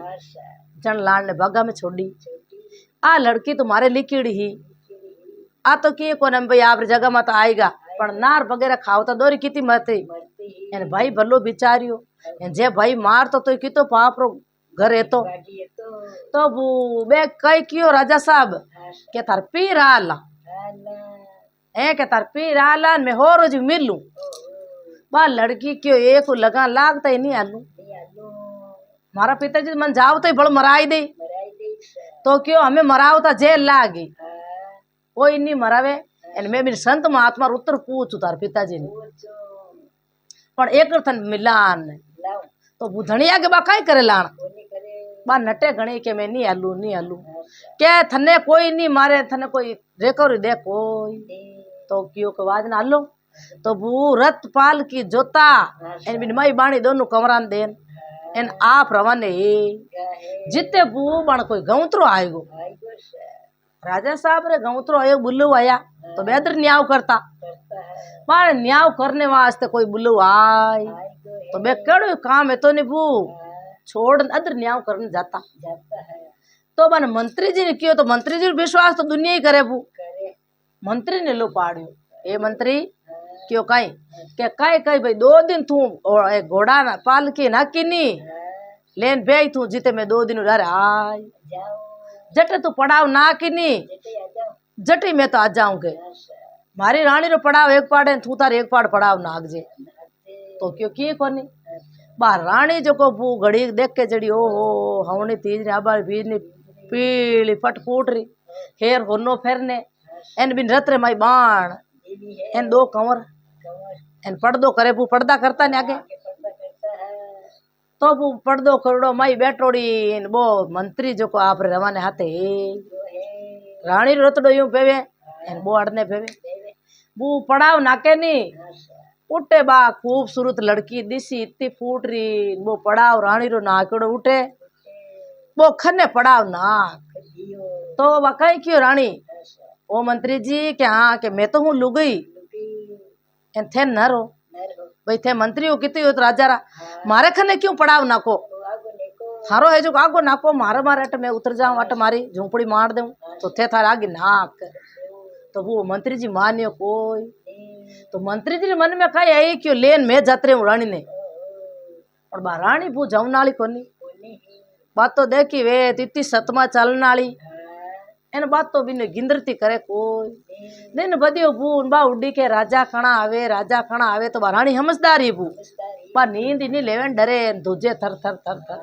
Speaker 1: जन लाल ने भागा में छोड़ी आ लड़की तुम्हारे लिखीड़ी ही आ तो किए को भाई आप जगह मत आएगा पर नार वगैरह खाओ तो दोरी किती मरती एन भाई भल्लो बिचारियो जे भाई मार तो कितो पाप रो घर है तो वो बे कई क्यों राजा साहब के तार पी रहा ए के तार पी रहा मैं हो रोज मिलू बा लड़की क्यों एक लगा लागता ही नहीं आलू मारा पिताजी मन जाओ तो बड़ मराई दे तो क्यों हमें मराओ था जेल लागी कोई नहीं मरावे एन मैं मेरी संत महात्मा उत्तर पूछू तार पिताजी ने पर एक थन मिलान तो बुधनिया के बा कई करे लाण बा नटे घणी के मैं नहीं आलू के थने कोई नहीं मारे थने कोई रेकोरी दे कोई तो क्यों के वाज ना आलो तो वो रत पाल की जोता एन बिन माई बाणी दोनों कमरान देन एन आप रवाने जिते बू बण कोई गौतरो आएगो राजा साहब रे गौतरो आयो बुल्लू आया तो बेदर न्याव करता पर न्याव करने वास्ते कोई बुलू आय तो बे केड़ो काम है तो नहीं बू छोड़ अदर न्याव करने जाता तो बन मंत्री जी ने कियो तो मंत्री जी विश्वास तो दुनिया ही करे बू मंत्री ने लो पाड़ियो ए मंत्री क्यों काई के काई काई भाई 2 दिन तू घोड़ा ना पाल के ना किनी लेन बे तू जीते मैं 2 दिन उधर आय जटे तू पड़ाव ना किनी जटी मैं तो आ जाऊंगे मारी रानी रो पड़ाव एक पाड़े तू तार एक पाड़ पड़ाव नाग जे तो क्यों किए कोनी बार रानी जो को बू घड़ी देख के जड़ी ओ हो हवनी तीज ने आबार बीज ने पीली पट फूट रही हेर होनो फेरने एन बिन रत्रे माई बाण एन 2 कंवर एन पर्दो करे बू पर्दा करता ने आगे तो बू पर्दो करड़ो माई बैठोड़ी बो मंत्री जो को आप रवाने हाथे रानी रतड़ो यूं पेवे एन बो अड़ने पेवे बू पड़ाव नाके नी उठे बा खूबसूरत लड़की दिसी इतनी फूट रही वो पड़ाव रानी रो नाकड़ो उठे वो खने पड़ाव नाक तो बा कहीं क्यों रानी ओ मंत्री जी के हाँ के मैं तो हूँ लुगई एन थे न रो भाई थे मंत्री हो कितनी हो तो राजा रा मारे खने क्यों पड़ाव नाको थारो है जो आगो नाको मारे मारे अट मैं उतर जाऊं अट मारी झोंपड़ी मार दूं तो थे थार आगे नाक तो वो मंत्री जी मानियो कोई तो मंत्री जी मन में कही आई क्यों लेन में जातरे रानी ने और बा रानी बू जाऊं नाली कोनी बात तो देखी वे इतनी सतमा चलने वाली एन बात तो बिने गिंदरती करे कोई दिन बदियो बू बा उड़ी के राजा खणा आवे तो बा रानी समझदारी बू बा नींद ही नहीं लेवन डरे दूजे थर थर थर थर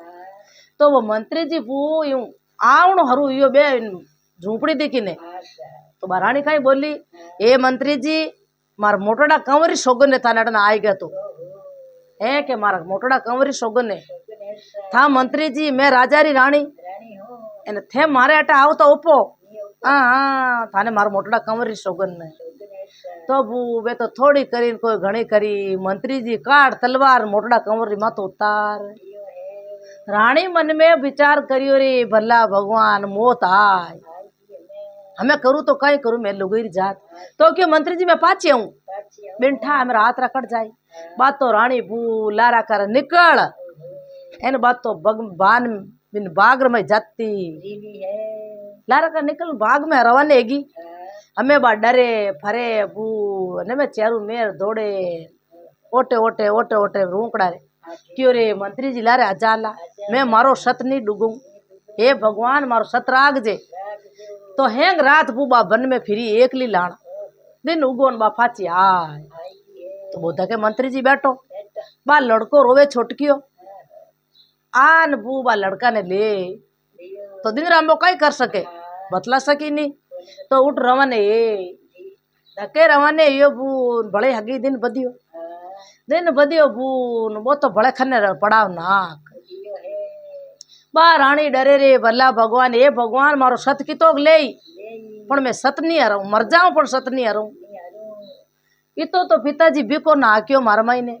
Speaker 1: तो वो मंत्री जी बू यूं आवण हरू यो बे झूंपड़ी देखी ने तो बा रानी कहीं बोली ए मंत्री जी मार मोटड़ा कंवरी शोगन ने था नडन आई गया तो है के मारा मोटड़ा कंवरी शोगन ने था मंत्री जी मैं राजा री रानी एन थे मारे अटा आओ तो ओपो हाँ थाने मार मोटड़ा कंवरी शोगन ने तो बू वे तो थोड़ी करी कोई घणी करी मंत्री जी काट तलवार मोटड़ा कंवरी मातो उतार रानी मन में विचार करियो रे भला भगवान मोत आय हमें करूँ तो कहीं करूँ मैं लुगई जात तो क्यों मंत्री जी मैं पाची हूँ बिंठा मेरा हाथ रकड़ जाए बात तो रानी बू लारा कर निकल एन बात तो बान बिन बाग में जाती लारा कर निकल बाग में रवाने गी हमें बा डरे फरे बू ने मैं चेरू मेर दौड़े ओटे ओटे ओटे ओटे रूकड़ा रे क्यों रे मंत्री जी लारे अजाला मैं मारो सत नहीं डूगू हे भगवान मारो सत राग जे तो हेंग रात बूबा बन में फिरी एकली लाण दिन उगोन बा फाची आय तो बोधा के मंत्री जी बैठो बा लड़को रोवे छोटकियो आन बूबा लड़का ने ले तो दिन रामो कई कर सके बतला सकी नहीं तो उठ रवाने धके रवाने यो बून बड़े हगी दिन बदियो बून वो तो बड़े खन्ने पड़ाव नाक बा रानी डरे रे भला भगवान ए भगवान मारो सत की तो ले पण मैं सत नहीं हरूं मर जाऊं पण सत नहीं हरूं इतो तो पिताजी बीको ना आक्यो मार माई ने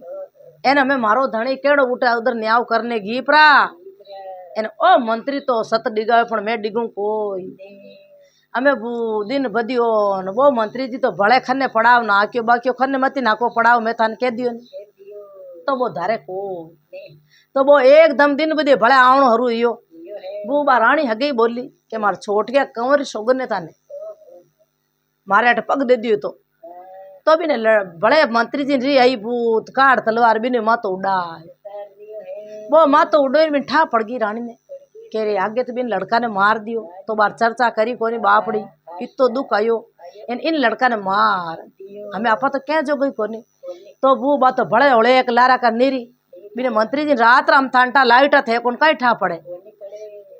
Speaker 1: एने मैं मारो धणी केड़ो उठा उधर न्याव करने गीपरा एने ओ मंत्री तो सत डिगावे पण मैं डिगू कोई हमें दिन बदियो वो मंत्री जी तो भले खन्ने पड़ाव ना आक्यो बाक्यो खन्ने मती नाको पड़ाव मैं थाने कह दियो तो वो धारे को तो वो एकदम दिन बदे भले आवण हरू यो वो बा रानी हगे बोली के मार छोट गया कंवर शोगन ने थाने मारे अट पग दे दियो तो भी ने बड़े मंत्री जी री आई भूत काट तलवार भी ने मातो उड़ाए वो मातो उड़ो में ठा पड़ गई रानी ने कह रे आगे तो बिन लड़का ने मार दियो तो बार चर्चा करी कोनी बापड़ी इतो दुख आयो इन लड़का ने मार हमें आपा तो क्या जो गई कोनी तो वो बात तो बड़े होले एक लारा का नीरी बिने मंत्री जी रात राम थांटा लाइट थे कौन कई ठा पड़े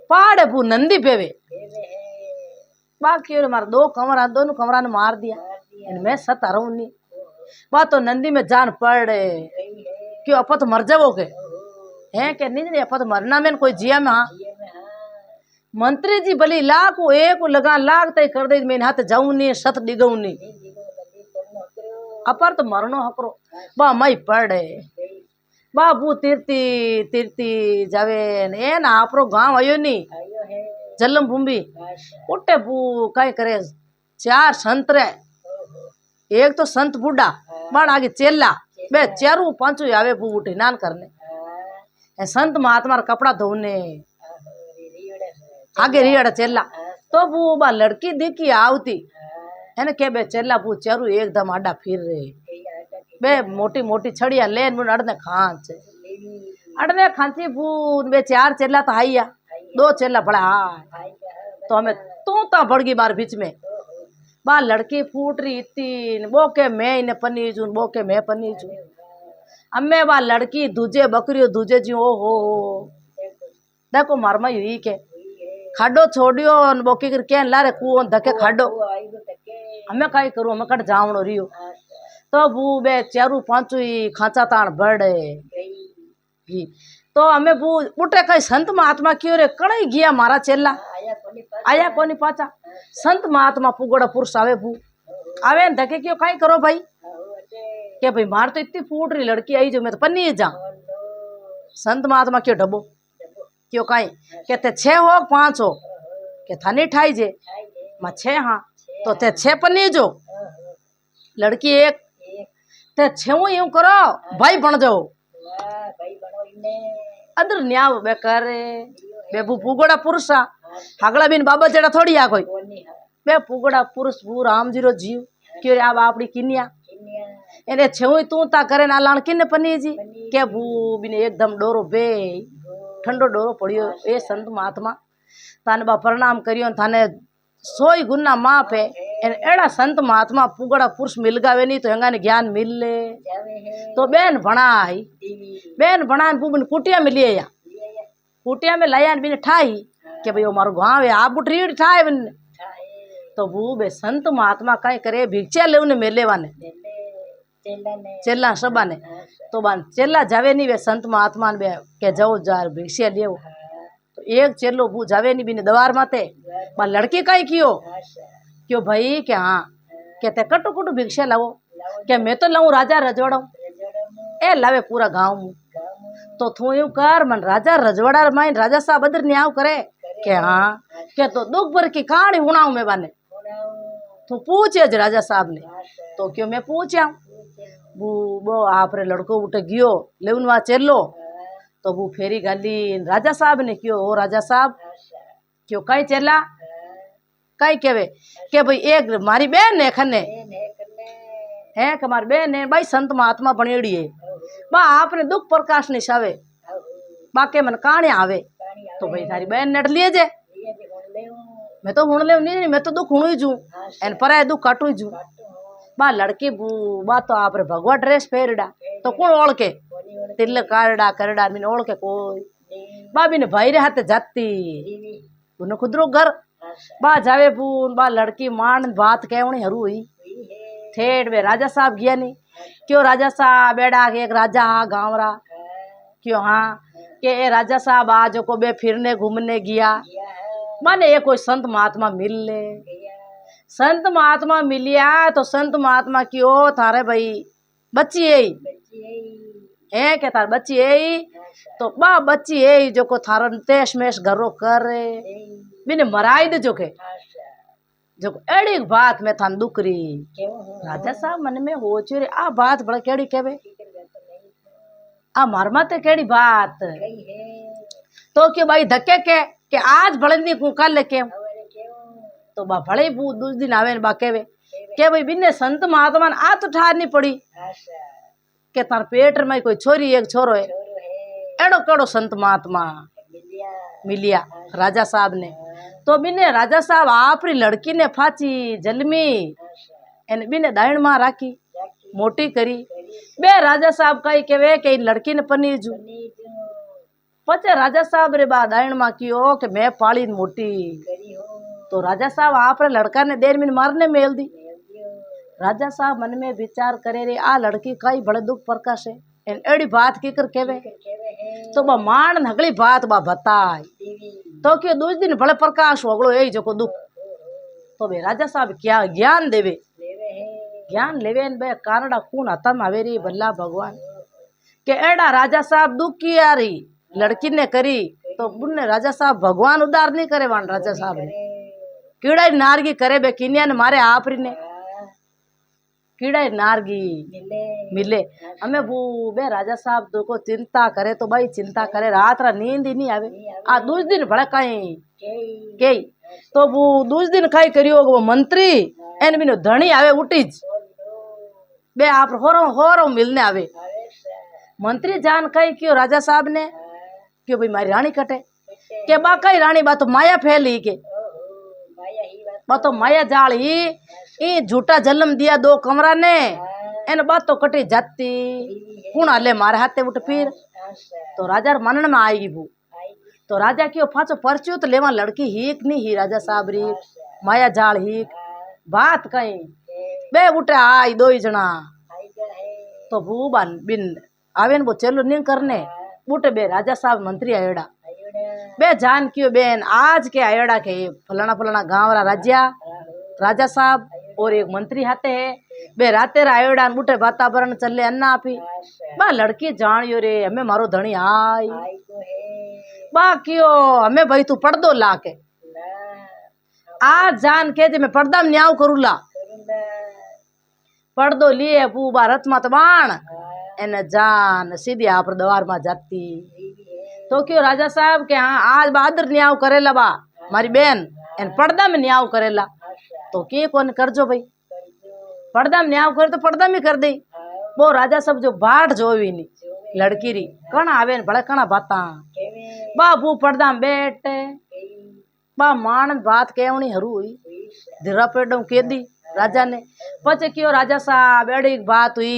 Speaker 1: पाड़े भू नंदी पेवे बाकी मार 2 कमरा दोनों कमरा ने मार दिया मैं सत हूं नहीं बात तो नंदी में जान पड़े क्यों अपा तो मर जाओ के हैं के नहीं अपा तो मरना में कोई जिया में हाँ मंत्री जी भली लाख एक लगा लाख तय कर दे मैंने हाथ जाऊं नहीं सत डिगऊ नहीं अपर तो मरनो हकरो बा मई पड़े बाबू तीर्ती तीर्ती जावे ए ना आपरो गांव आयो नी जलम भूमि उठे बू कई करे 4 संतरे एक तो संत बूढ़ा बाण आगे चेला बे चारू पांचू आवे बू उठे नान करने ए संत महात्मा रा कपड़ा धोने आगे रियड़ चेला तो बू बा लड़की दिखी आवती है के बे चेला बू चारू एकदम आडा फिर रहे बे मोटी मोटी छड़िया लेन मुन अड़ने खांच अड़ने खांची बू बे चार चेला तो आइया दो चेला बड़ा हाय तो हमें तू ता बढ़ गई बार बीच में बा लड़की फूट रही इतनी वो के मैं इन्हें पनीजू वो के मैं पनीजू अम्मे बा लड़की दूजे बकरियो दूजे जी ओ हो देखो मारमा यही के खाडो छोड़ियो बोकी कर के लारे कुओं धके खाडो हमें काई करूं हमें कट जावणो रियो तो बू बे चारू पांचू ही खांचा ताण बड़े तो हमें बू उठे कई संत महात्मा क्यों रे कड़ई गया मारा चेला आया कोनी पाचा संत महात्मा पुगड़ा पुरुष आवे बू आवे न धके क्यों काई करो भाई के भाई मार तो इतनी फूट रही लड़की आई जो मैं तो पन्नी जा संत महात्मा क्यों डबो क्यों काई कहते 6 हो 5 हो के थानी ठाई जे मैं 6 हाँ तो ते 6 पन्नी जो लड़की एक ते 6 यूं करो भाई बन जाओ अदर न्याव बेकार बेबू पुगड़ा पुरुष हागला बिन बाबा जेड़ा थोड़ी आ कोई बे पुगड़ा पुरुष बू राम जीरो जीव क्यों रे आपड़ी किनिया एने छेऊ तू ता करे ना लाण किने पनी जी के बू बिन एकदम डोरो बे ठंडो डोरो पड़ियो ए संत महात्मा ताने बा प्रणाम करियो थाने 100 गुना माफ है एड़ा संत महात्मा पुगड़ा पुरुष मिल गावे नहीं तो हंगाने ज्ञान मिल ले तो बेन भणाई बुबन कुटिया में लिए या कुटिया में लाया बिन ठाई के भाई मारो गाँव है आप रीढ़ ठाए बिन तो बू बे संत महात्मा कई करे भिक्षा ले उन्हें मेले वाने चेला सबा ने तो बान चेला जावे नहीं वे संत महात्मा बे के जाओ जार भिक्षा ले तो एक चेलो बू जावे नहीं बिन दवार माते बा लड़की कई क्यों भाई के हाँ कहते कटु कुटु भिक्षा लाओ क्या मैं तो लाऊं राजा रजवाड़ा ए लावे पूरा गांव में तो तू यूं कर मन राजा रजवाड़ा माइन राजा साहब अदर न्याव करे के हाँ क्या तो दुख भर की कहानी हुणाऊ मैं बाने तू पूछे ज राजा साहब ने तो क्यों मैं पूछा वो आप रे लड़को उठे गियो लेवन वहाँ चेलो तो वो फेरी गाली राजा साहब ने क्यों ओ राजा साहब क्यों कई चेला कई केवे के भाई एक मारी बहन है खने है कि मारी बहन है भाई संत महात्मा बनेड़ी है बा आपने दुख प्रकाश निशावे बाके मन कहानी आवे तो भाई थारी बहन नट लिए जे मैं तो हुण ले नहीं मैं तो दुख हुणु जू एन पर दुख काटू जू बा लड़की बू बा तो आप रे भगवा ड्रेस पहरड़ा तो कौन ओढ़ के तिल काड़ा करड़ा बिन ओढ़ के कोई बा बिन भाई रे हाथे जाती उन खुदरो घर बा जावे बून बा लड़की मान बात कहनी हरू हुई ठेठ वे राजा साहब गया नहीं क्यों राजा साहब बेड़ा के एक राजा हा गाँव रा क्यों हाँ के ए राजा साहब आज को बे फिरने घूमने गया माने ये कोई संत महात्मा मिल ले संत महात्मा मिलिया तो संत महात्मा की ओ थारे भाई बच्ची है के थार बच्ची है तो बा बच्ची है जो को थारा तेश मेश घरो करे बिने मराई दे जो के जो एड़ी बात में थान दुकरी राजा साहब मन में हो चुरे आ बात बड़ा केड़ी केवे आ मारमाते केड़ी बात तो के भाई धक्के के आज भड़नी को कल लेके तो बा भले बू दूसरे दिन आवे बा केवे के भाई बिने संत महात्मा आ तो ठार नहीं पड़ी के तार पेट में कोई छोरी एक छोरो है एड़ो कड़ो संत महात्मा मिलिया राजा साहब ने तो बिने राजा साहब आपरी लड़की ने फाची जलमी एने बिने दायण मां राखी मोटी करी बे राजा साहब कही केवे के लड़की ने पनीजू पचे राजा साहब रे बा दायण मां कियो के मैं पाली मोटी तो राजा साहब आप रे लड़का ने देर में मारने मेल दी राजा साहब मन में विचार करे रे आ लड़की कई बड़े दुख प्रकाश है एड़ी बात की कर केवे तो बा मान नगली बात बा बताई तो क्यों दूसरे दिन बड़े प्रकाश होगलो यही जो को दुख तो बे राजा साहब क्या ज्ञान देवे ज्ञान लेवे बे कानड़ा कून हता मावेरी बल्ला भगवान के एड़ा राजा साहब दुख की आ रही लड़की ने करी तो बुने राजा साहब भगवान उदार नहीं करे वान राजा साहब ने कीड़ा नारगी करे बे किनिया ने मारे आपरी ने कीड़ा नारगी
Speaker 2: मिले
Speaker 1: मिले। हमें वो बे राजा साहब तो को चिंता करे तो भाई चिंता करे रात रा नींद ही नहीं आवे। आ दूसरे दिन भला कहीं के तो वो दूसरे दिन कई करियो वो मंत्री एन बिनो धनी आवे उठीज बे आप होरो मिलने आवे। मंत्री जान कई क्यों राजा साहब ने क्यों भाई मारी रानी कटे के बा कई रानी बा तो माया फैली के बा तो माया जाल ही ई झूठा जन्म दिया दो कमरा ने एन बात तो कटी जाती कुणा ले मारे हाथे उठ फिर तो राजा मनन में आएगी वो तो राजा क्यों फाचो परच्यो तो लेवा लड़की हीक नहीं ही राजा साहब री माया जाल हीक बात कहीं बे उठे आई दो ही जना तो वो बन बिन आवे वो चलो नहीं करने उठे बे राजा साहब मंत्री आयोड़ा बे जान क्यों बेन आज के आयोड़ा के फलाना फलाना गाँव रा राजा साहब और एक मंत्री हाथे है बे राते आयोड़ा उठे वातावरण चले अन्ना आपी बा लड़की जानियो रे हमें मारो धनी आई बा क्यों हमें भाई तू पर्दो ला के आज जान के जे मैं पर्दा में न्याव करूला पर्दो लिए पूबा रथ मत बाण एने जान सीधी आप द्वार में जाती तो क्यों राजा साहब के हाँ आज बहादुर न्याव करेला बा मारी बेन एन पर्दा में न्याव करेला तो के कौन करजो भाई पर्दा में न्याव करे तो पर्दा में कर दे वो राजा सब जो बाट जो भी नहीं लड़की री कणा आवे न बड़े कणा बाता बाबू पर्दा में बैठ बा मान बात केवनी हरू हुई धीरा पेड़ों के दी राजा ने पचे क्यों राजा साहब एड़ी बात हुई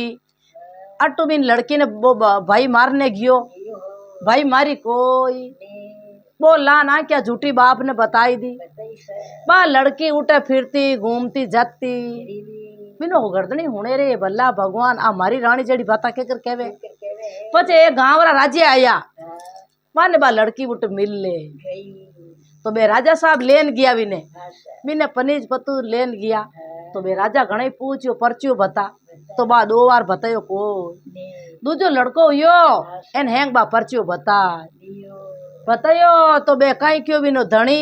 Speaker 1: अट्टू बिन लड़की ने वो भाई मारने गियो भाई मारी कोई बोला ना क्या झूठी बाप ने बताई दी बा लड़की उठे फिरती घूमती जाती बिनो गर्दनी होने रे भला भगवान आ मारी रानी जड़ी बाता के कर कहवे पचे एक गांव रा राज्य आया माने बा लड़की उठ मिल ले तो बे राजा साहब लेन गया बिने पनीज पतू लेन गया तो बे राजा घणे पूछ्यो परच्यो बता तो बा दो बार बतायो को दूजो लड़को यो एन हैंग बा परच्यो बतायो तो बे कई क्यों बिनो धनी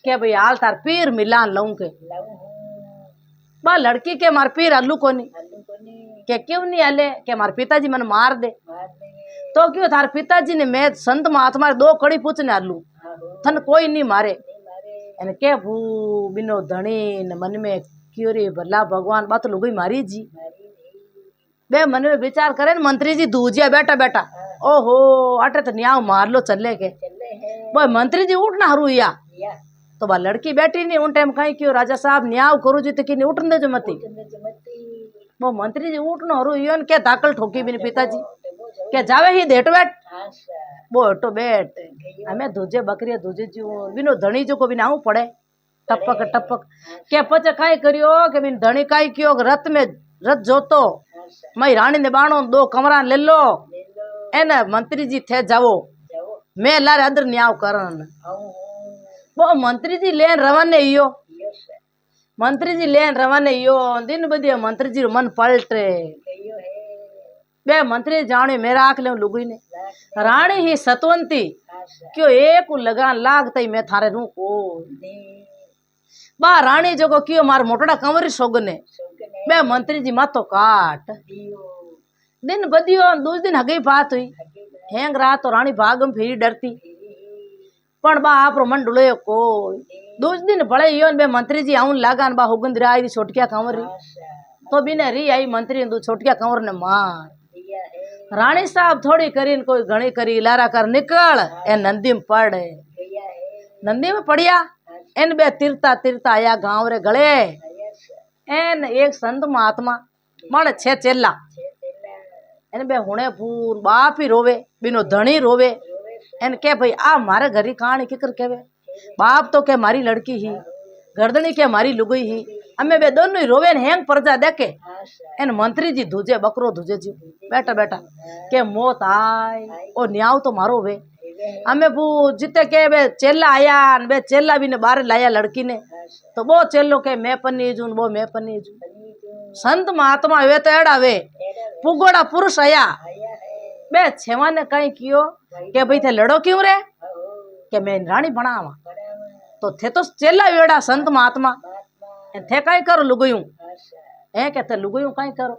Speaker 1: के भाई हाल तार पीर मिलान लऊं के बा लड़की के मार पीर आलू कोनी के क्यों नहीं आले के मार पिताजी मन मार दे तो क्यों थार पिताजी ने मैं संत महात्मा दो कड़ी पूछने आलू थन कोई नहीं मारे एने के भू बिनो धनी न मन में क्यों रे भला भगवान बात लुगई मारी जी बे मन में विचार करे मंत्री जी दूजिया बेटा बेटा ओहो अटे तो न्याव मार लो चले के वो मंत्री जी उठना हरू या तो बा लड़की बैठी नहीं उन टाइम कहीं क्यों राजा साहब न्याव करू जी तो कि नहीं उठने जो मती वो मंत्री जी उठना हरू यो क्या धाकल ठोकी बिन पिताजी क्या जावे ही देट बैठ वो हटो बैठ हमें दूजे बकरिया दूजे जी बिनो धनी जो को बिना आऊ पड़े टपक टपक क्या पचे काई करियो के बिन धनी काई क्यों रथ में रथ जोतो मई रानी ने बाणो दो कमरा ले लो एने मंत्री जी थे जाओ मैं लारे अदर न्याव करन वो मंत्री जी लेन रवाने यो मंत्री जी लेन रवाने यो दिन बदिया मंत्री जी मन पलटे बे मंत्री जाने मेरा आख ले लुगई ने रानी ही सतवंती क्यों एक लगान लागता ही मैं थारे रू को बा रानी जो को क्यों मार मोटड़ा कंवरी सोगने बे मंत्री जी मातो काट दिन बदियो दूसरे दिन हगई बात हुई हैंग रहा तो रानी भागम फिरी डरती पण बा आप मन डुले को दूसरे दिन बड़े यो बे मंत्री जी आऊं लगान बा हुगंद आई छोटकिया कंवरी तो बिने री आई मंत्री दू छोटकिया कंवर ने मार रानी साहब थोड़ी करीन कोई घणी करी लारा कर निकल ए नंदी में पड़ नंदी में पड़िया एन बे तिरता तिरता आया गांव रे गले एन एक संत महात्मा मन छे चेला एन बे हुणे पूर बाप ही रोवे बिनो धनी रोवे एन के भाई आ मारे घरी कहानी किकर केवे बाप तो के मारी लड़की ही गर्दनी के मारी लुगई ही हमें बे दोनों ही रोवे हैंग प्रजा देखे एन मंत्री जी दूजे बकरो दूजे जी बैठा बैठा के मौत आय और न्याव तो मारो वे हमें वो जिते के बे चेला आया बे चेला भी ने बाहर लाया लड़की ने तो वो चेलो के मैं पनीजू वो मैं पनीजू संत महात्मा वे तो एड़ा वे पुगोड़ा पुरुष आया बे छेवा ने कहीं कियो के भाई थे लड़ो क्यों रे के मैं रानी बनावा तो थे तो चेला वेड़ा संत महात्मा थे कई करो लुगयू है कहते लुगोयूं कहीं करो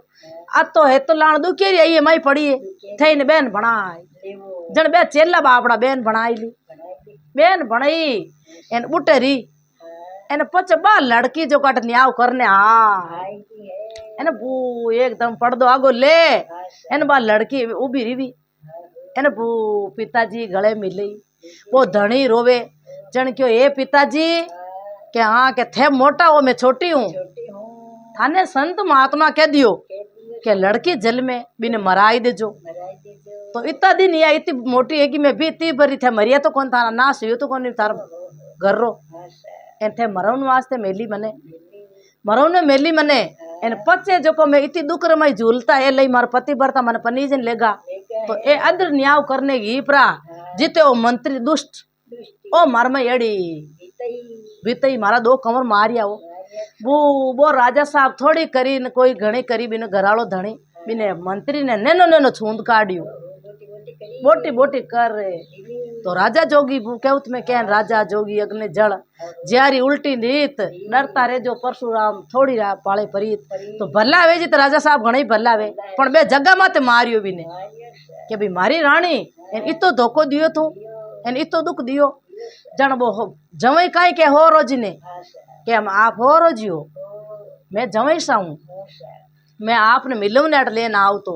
Speaker 1: आ तो है तो लाण दुखेरी आई माई पड़ी है थे ने बेन बनाई
Speaker 2: लेवो
Speaker 1: जन बे चेला बापड़ा बेन बनाई ली
Speaker 2: बनाई
Speaker 1: बेन बनाई एन उटेरी एन पछ बा लड़की जो कट न्याव करने आ
Speaker 2: आई की है
Speaker 1: एन बू एकदम पर्दो आगो ले एन बा लड़की उभी रही एन बू पिताजी गले मिली वो धनी रोवे जन क्यों ए पिताजी के हाँ के थे मोटा हो मैं छोटी हूँ
Speaker 2: छोटी हूँ
Speaker 1: थाने संत महात्मा कह दियो
Speaker 2: कह दियो
Speaker 1: के लड़की जल में बिन मराई देजो
Speaker 2: मराई दीजो
Speaker 1: तो इतना दिन या इतनी मोटी है कि मैं भी इतनी भरी थे मरिया तो कौन था ना सुयो तो कौन थार घर रो
Speaker 2: आशा
Speaker 1: एन थे मरवन वास्ते मेली मने
Speaker 2: मिली
Speaker 1: मरवने मेली मने एन पचे जो को मैं इतनी दुख रमाई झूलता है लई मार पति भरता मन पनीजन लेगा
Speaker 2: लेगा
Speaker 1: तो ए अदर न्याव करने की प्रा जीते ओ मंत्री दुष्ट
Speaker 2: दुष्टि
Speaker 1: ओ मार में एड़ी
Speaker 2: बीतई
Speaker 1: बीते मारा दो कमर मारिया हो वो राजा साहब थोड़ी करी न कोई घणी करी बिन घरालो धणी बिने मंत्री ने नैनो नैनो छूंद काढ़ियो
Speaker 2: बोटी बोटी करी
Speaker 1: बोटी बोटी कर रे
Speaker 2: मिली
Speaker 1: तो राजा जोगी कहत में कहन राजा जोगी अग्नि जल ज्यारी उल्टी रीत डरता रे जो परशुराम थोड़ी पाले परीत तो भला वे जी तो राजा साहब घणी भला वे पण बे जगह माते मारियो बिने के भाई मारी राणी एन इतो धोखो दियो तू एन इतो दुख दियो जण वो जवई काई के हो रोजी ने के हम आप हो रोजी हो मैं जवई सा हूँ मैं आपने मिलूं नेट लेना आऊ तो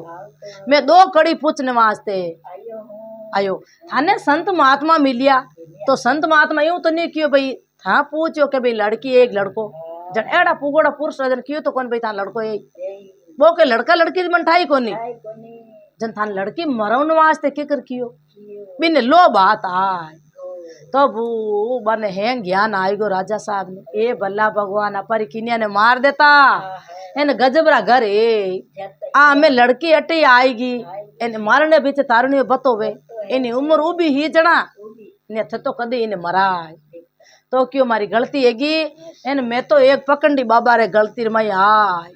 Speaker 1: मैं दो कड़ी पूछने वास्ते
Speaker 2: आयो हूँ
Speaker 1: आयो थाने संत महात्मा मिलिया तो संत महात्मा यूं तो नहीं कियो भाई था पूछो के भाई लड़की एक लड़को जन एड़ा पुगोड़ा पुरुष जन कियो तो कौन भाई था लड़को एक वो के लड़का लड़की मन ठाई कोनी
Speaker 2: आई कोनी
Speaker 1: जन थान लड़की मरवन वास्ते के कर कियो बिन लो बात आय तो वो बन हैंग ज्ञान आएगो राजा साहब ने ए भला भगवान अपर किनिया ने मार देता इन गजबरा घर ए आ मैं लड़की अटी आएगी इन मारने बीच तारणी बतोवे इनी उम्र उभी ही जणा ने थे तो कदी इने मराय तो क्यों मारी गलती हैगी इन मैं तो एक पकंडी बाबा रे गलती मई आय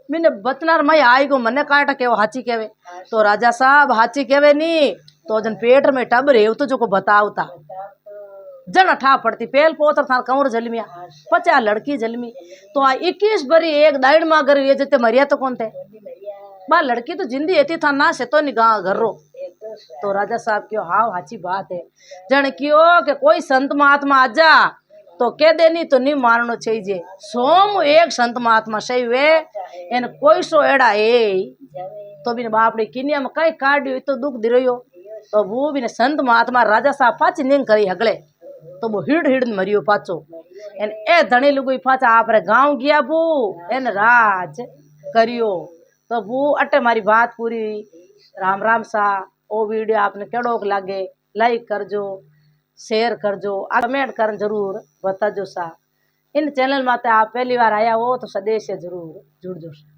Speaker 1: मैंने बचनार मई आएगो मने काटा केव हाची केवे तो राजा साहब हाची केवे नी तो जन पेट में टब रेव तो जो को बतावता जन ठा पड़ती पेल पोतर था कंवर जलमिया पचा लड़की जलमी तो आ 21 बरी एक दाइड मा अगर ये जते मरिया तो कौन थे बा लड़की तो जिंदी एती था ना से तो निगाह घर रो तो राजा साहब क्यों हाव हाची बात है जन क्यों के कोई संत महात्मा आजा तो कह देनी तो नहीं मारनो चाहिए सोम एक संत महात्मा सही वे इन कोई सो एड़ा ए तो बिन बापड़ी किनिया में कई काढ़ियो तो दुख दिरोयो तो वो बिन संत महात्मा राजा साहब पाची निंग करी हगले तो वो हिड़ हिड़ मरियो पाचो एन ए धनी लुगुई पाचा आप रे गांव गया बू एन राज करियो तो वो अटे मारी बात पूरी राम राम सा ओ वीडियो आपने केड़ो लागे लाइक करजो शेयर करजो कमेंट कर जरूर बताजो सा इन चैनल माते आप पहली बार आया हो तो सदेश जरूर जुड़जो सा।